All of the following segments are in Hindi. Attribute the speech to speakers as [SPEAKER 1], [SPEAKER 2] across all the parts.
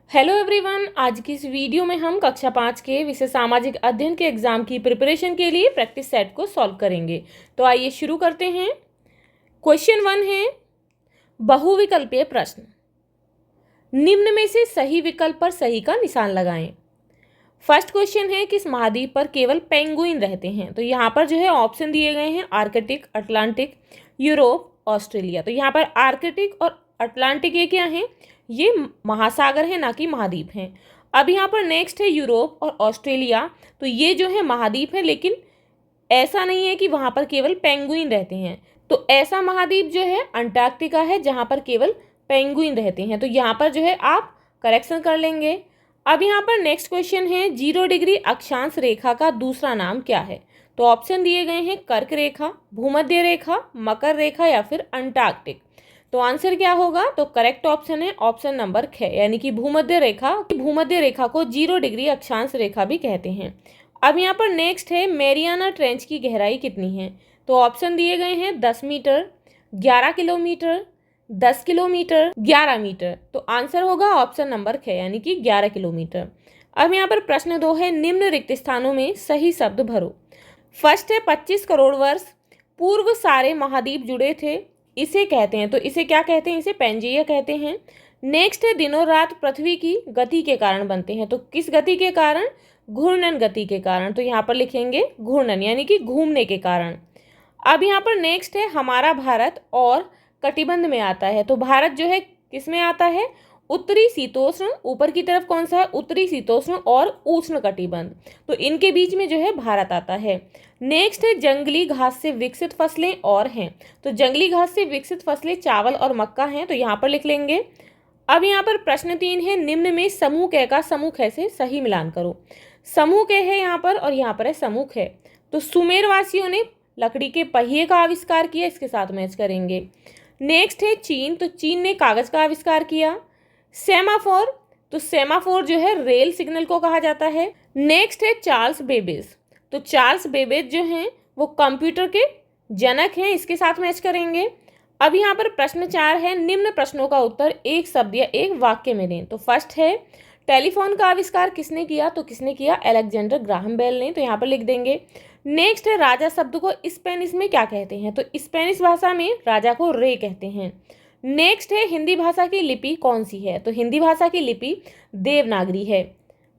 [SPEAKER 1] हेलो एवरीवन, आज की इस वीडियो में हम कक्षा 5 के विषय सामाजिक अध्ययन के एग्जाम की प्रिपरेशन के लिए प्रैक्टिस सेट को सॉल्व करेंगे। तो आइए शुरू करते हैं। क्वेश्चन 1 है बहुविकल्पीय प्रश्न। निम्न में से सही विकल्प पर सही का निशान लगाएं। फर्स्ट क्वेश्चन है किस महाद्वीप पर केवल पेंगुइन रहते हैं। तो यहाँ पर जो है ऑप्शन दिए गए हैं आर्कटिक, अटलांटिक, यूरोप, ऑस्ट्रेलिया। तो यहाँ पर आर्कटिक और अटलांटिक ये क्या है, ये महासागर है ना कि महाद्वीप हैं। अब यहाँ पर नेक्स्ट है यूरोप और ऑस्ट्रेलिया। तो ये जो है महाद्वीप है, लेकिन ऐसा नहीं है कि वहाँ पर केवल पेंगुइन रहते हैं। तो ऐसा महाद्वीप जो है अंटार्कटिका है, जहाँ पर केवल पेंगुइन रहते हैं। तो यहाँ पर जो है आप करेक्शन कर लेंगे। अब यहाँ पर नेक्स्ट क्वेश्चन है 0 डिग्री अक्षांश रेखा का दूसरा नाम क्या है। तो ऑप्शन दिए गए हैं कर्क रेखा, भूमध्य रेखा, मकर रेखा या फिर अंटार्कटिक। तो आंसर क्या होगा, तो करेक्ट ऑप्शन है ऑप्शन नंबर ख, यानी कि भूमध्य रेखा। भूमध्य रेखा को 0 डिग्री अक्षांश रेखा भी कहते हैं। अब यहाँ पर नेक्स्ट है मैरियाना ट्रेंच की गहराई कितनी है। तो ऑप्शन दिए गए हैं 10 मीटर, 11 किलोमीटर, 10 किलोमीटर, 11 मीटर। तो आंसर होगा ऑप्शन नंबर ख, यानी कि 11 किलोमीटर। अब यहाँ पर प्रश्न 2 है निम्न रिक्त स्थानों में सही शब्द भरो। फर्स्ट है 25 करोड़ वर्ष पूर्व सारे महाद्वीप जुड़े थे, इसे कहते हैं। तो इसे क्या कहते हैं, इसे पेंजिया कहते हैं। नेक्स्ट है दिनों रात पृथ्वी की गति के कारण बनते हैं। तो किस गति के कारण, घूर्णन गति के कारण। तो यहाँ पर लिखेंगे घूर्णन, यानी कि घूमने के कारण। अब यहाँ पर नेक्स्ट है हमारा भारत और कटिबंध में आता है। तो भारत जो है किस में आता है, उत्तरी शीतोष्ण, ऊपर की तरफ कौन सा है, उत्तरी शीतोष्ण और उष्ण कटिबंध। तो इनके बीच में जो है भारत आता है। नेक्स्ट है जंगली घास से विकसित फसलें और हैं। तो जंगली घास से विकसित फसलें चावल और मक्का हैं। तो यहाँ पर लिख लेंगे। अब यहाँ पर प्रश्न 3 है निम्न में समूह क का समूह ख से सही मिलान करो। समूह क है यहाँ पर और यहाँ पर है समूह ख। तो सुमेर वासियों ने लकड़ी के पहिए का आविष्कार किया, इसके साथ मैच करेंगे। नेक्स्ट है चीन, तो चीन ने कागज का आविष्कार किया। सेमाफोर, तो सेमाफोर जो है रेल सिग्नल को कहा जाता है। नेक्स्ट है चार्ल्स बेबेज, तो चार्ल्स बेबेज जो हैं वो कंप्यूटर के जनक हैं, इसके साथ मैच करेंगे। अब यहाँ पर प्रश्न 4 है निम्न प्रश्नों का उत्तर एक शब्द या एक वाक्य में दें। तो फर्स्ट है टेलीफोन का आविष्कार किसने किया। तो किसने किया, अलेक्जेंडर ग्राहम बेल ने। तो यहाँ पर लिख देंगे। नेक्स्ट है राजा शब्द को स्पेनिश में क्या कहते हैं। तो स्पेनिश भाषा में राजा को रे कहते हैं। नेक्स्ट है हिंदी भाषा की लिपि कौन सी है। तो हिंदी भाषा की लिपि देवनागरी है।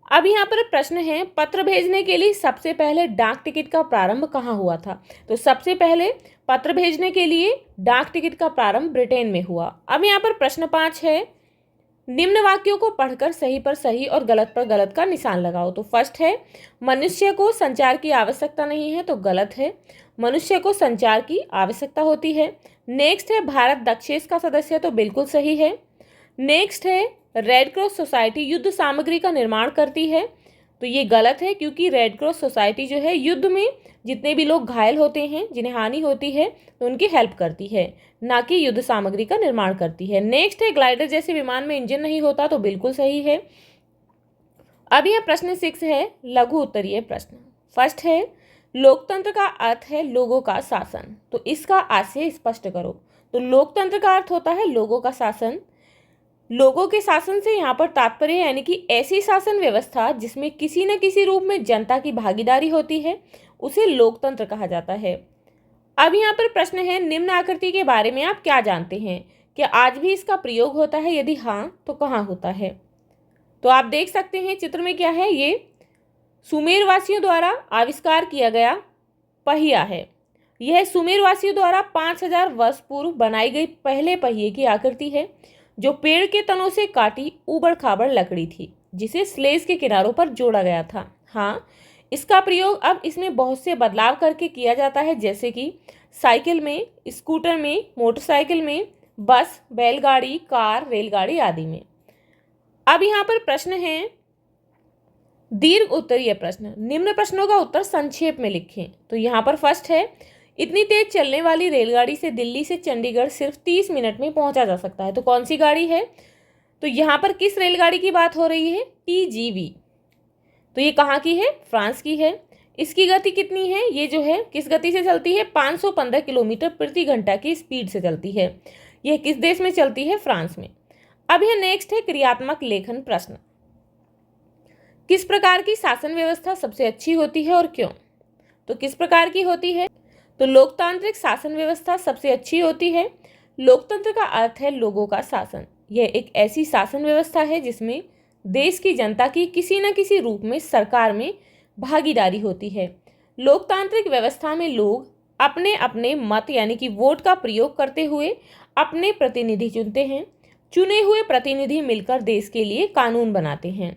[SPEAKER 1] अब यहाँ पर प्रश्न है पत्र भेजने के लिए सबसे पहले डाक टिकट का प्रारंभ कहाँ हुआ था। तो सबसे पहले पत्र भेजने के लिए डाक टिकट का प्रारंभ ब्रिटेन में हुआ। अब यहाँ पर प्रश्न 5 है निम्न वाक्यों को पढ़कर सही पर सही और गलत पर गलत का निशान लगाओ। तो फर्स्ट है मनुष्य को संचार की आवश्यकता नहीं है। तो गलत है, मनुष्य को संचार की आवश्यकता होती है। नेक्स्ट है भारत दक्षेस का सदस्य, तो बिल्कुल सही है। नेक्स्ट है रेड क्रॉस सोसाइटी युद्ध सामग्री का निर्माण करती है। तो ये गलत है, क्योंकि रेड क्रॉस सोसाइटी जो है युद्ध में जितने भी लोग घायल होते हैं, जिन्हें हानि होती है, तो उनकी हेल्प करती है, ना कि युद्ध सामग्री का निर्माण करती है। नेक्स्ट है ग्लाइडर जैसे विमान में इंजन नहीं होता। तो बिल्कुल सही है। अब यह प्रश्न 6 है लघु उत्तरीय प्रश्न। फर्स्ट है लोकतंत्र का अर्थ है लोगों का शासन। तो इसका आशय स्पष्ट करो। तो लोकतंत्र का अर्थ होता है लोगों का शासन। लोगों के शासन से यहाँ पर तात्पर्य है, यानी कि ऐसी शासन व्यवस्था जिसमें किसी न किसी रूप में जनता की भागीदारी होती है, उसे लोकतंत्र कहा जाता है। अब यहाँ पर प्रश्न है निम्न आकृति के बारे में आप क्या जानते हैं। क्या आज भी इसका प्रयोग होता है, यदि हाँ तो कहाँ होता है। तो आप देख सकते हैं चित्र में क्या है, ये सुमेरवासियों द्वारा आविष्कार किया गया पहिया है। यह सुमेरवासियों द्वारा 5000 वर्ष पूर्व बनाई गई पहले पहिए की आकृति है, जो पेड़ के तनों से काटी ऊबड़ खाबड़ लकड़ी थी, जिसे स्लेज के किनारों पर जोड़ा गया था। हाँ, इसका प्रयोग अब इसमें बहुत से बदलाव करके किया जाता है, जैसे कि साइकिल में, स्कूटर में, मोटरसाइकिल में, बस, बैलगाड़ी, कार, रेलगाड़ी आदि में। अब यहाँ पर प्रश्न है दीर्घ उत्तरीय प्रश्न। निम्न प्रश्नों का उत्तर संक्षेप में लिखें। तो यहाँ पर फर्स्ट है इतनी तेज चलने वाली रेलगाड़ी से दिल्ली से चंडीगढ़ सिर्फ 30 मिनट में पहुंचा जा सकता है। तो कौन सी गाड़ी है। तो यहाँ पर किस रेलगाड़ी की बात हो रही है, TGV। तो ये कहाँ की है, फ्रांस की है। इसकी गति कितनी है, ये जो है किस गति से चलती है, 515 किलोमीटर प्रति घंटा की स्पीड से चलती है। यह किस देश में चलती है, फ्रांस में। अब यह नेक्स्ट है क्रियात्मक लेखन प्रश्न। किस प्रकार की शासन व्यवस्था सबसे अच्छी होती है और क्यों? तो किस प्रकार की होती है? तो लोकतांत्रिक शासन व्यवस्था सबसे अच्छी होती है। लोकतंत्र का अर्थ है लोगों का शासन। यह एक ऐसी शासन व्यवस्था है जिसमें देश की जनता की किसी न किसी रूप में सरकार में भागीदारी होती है। लोकतांत्रिक व्यवस्था में लोग अपने अपने मत यानी कि वोट का प्रयोग करते हुए अपने प्रतिनिधि चुनते हैं। चुने हुए प्रतिनिधि मिलकर देश के लिए कानून बनाते हैं।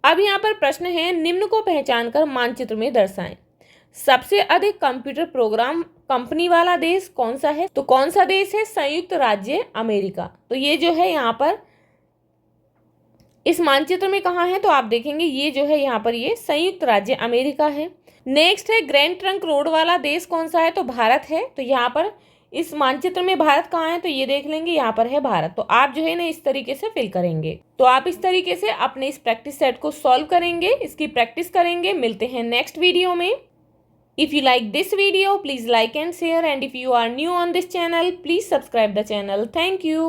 [SPEAKER 1] अब यहाँ पर प्रश्न है, निम्न को पहचान कर मानचित्र में दर्शाएं। सबसे अधिक कंप्यूटर प्रोग्राम कंपनी वाला देश कौन सा है? तो कौन सा देश है? संयुक्त राज्य अमेरिका। तो ये जो है यहाँ पर इस मानचित्र में कहाँ है? तो आप देखेंगे ये जो है यहाँ पर ये संयुक्त राज्य अमेरिका है। नेक्स्ट है, ग्रैंड ट्रंक रोड वाला देश कौन सा है? तो भारत है। तो यहाँ पर इस मानचित्र में भारत कहाँ है? तो ये देख लेंगे यहाँ पर है भारत। तो आप जो है ना इस तरीके से फिल करेंगे। तो आप इस तरीके से अपने इस प्रैक्टिस सेट को सॉल्व करेंगे, इसकी प्रैक्टिस करेंगे। मिलते हैं नेक्स्ट वीडियो में। If you like this video, please like and share, and if you are new on this channel, please subscribe the channel. Thank you.